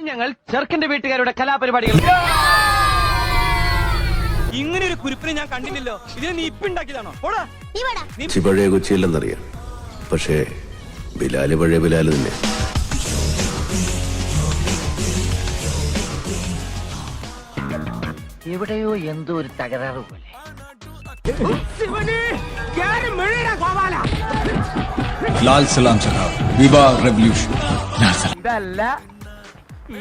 ഞങ്ങൾ ചെറുക്കന്റെ വീട്ടുകാരുടെ കലാപരിപാടികൾ. ഇങ്ങനെ ഒരു കുരിപ്പിനെ ഞാൻ കണ്ടില്ലല്ലോ. ഇതിനെ നീ ഇപ്പിണ്ടാക്കിയതാണോ? പഴയ കൊച്ചിയില്ലെന്നറിയാം, പക്ഷേ ബിലാല് പഴയ ബിലാല് തന്നെ. എവിടെയോ എന്തോ ഒരു തകരാറ് പോലെ. लाल सलाम साहब, विवाह रेवोल्यूशन. ഇതല്ല,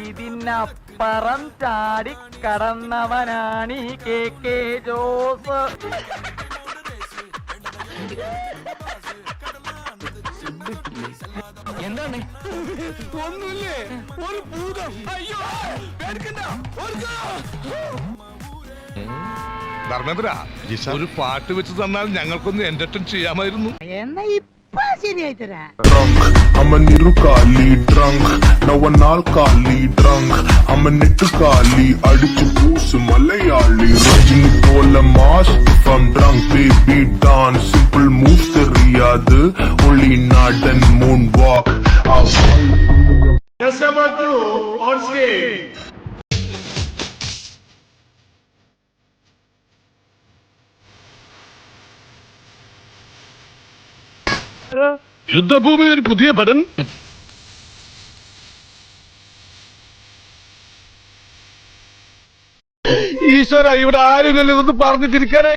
ഇതിനപ്പുറം ചാടി കടന്നവനാണ് ഈ KK ജോസ്. എന്താണ്? ഒന്നുമില്ലേ? ഒരു ഭൂതം. അയ്യോ, പേടിക്കണ്ട. ധർമ്മേന്ദ്ര, ഒരു പാട്ട് വെച്ച് തന്നാൽ ഞങ്ങൾക്കൊന്ന് എന്റർടൈൻ ചെയ്യാമായിരുന്നു. എന്നാ ഇപ്പൊ ശരിയായി തരാ. I'm a Nirukali drunk, now an alkali drunk. I'm a Nittukali, adichu poosu Malayali. Rajini pola mass, if I'm drunk, baby dance. Simple moves theriyadu, only nod and moonwalk. Yes, number 2 on stage. യുദ്ധഭൂമിയിൽ പുതിയ പടൻ. ഈശ്വര, ഇവിടെ ആരുമില്ലല്ലോ ഇതൊന്ന് പറഞ്ഞു തിരിക്കാനേ.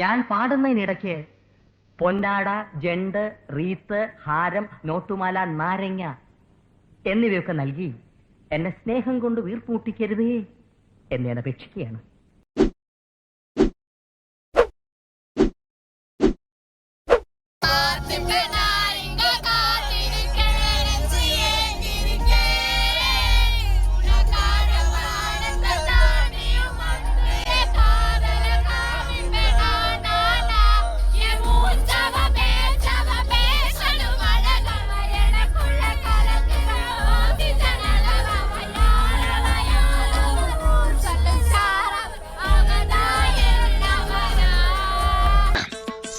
ഞാൻ പാടുന്നതിനിടയ്ക്ക് പൊന്നാട, ജണ്ട്, wreath, ഹാരം, നോട്ടുമാല, നാരങ്ങ എന്നിവയൊക്കെ നൽകി എന്നെ സ്നേഹം കൊണ്ട് വീർപ്പൂട്ടിക്കരുതേ എന്ന് ഞാൻ അപേക്ഷിക്കുകയാണ്.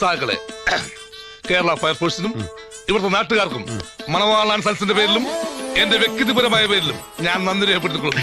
സാക്കളെ, കേരള ഫയർഫോഴ്സിനും ഇവിടുത്തെ നാട്ടുകാർക്കും മണവാളാൻ സൽസിന്റെ പേരിലും എന്റെ വ്യക്തിപരമായ പേരിലും ഞാൻ നന്ദി രേഖപ്പെടുത്തിക്കൊള്ളുന്നു.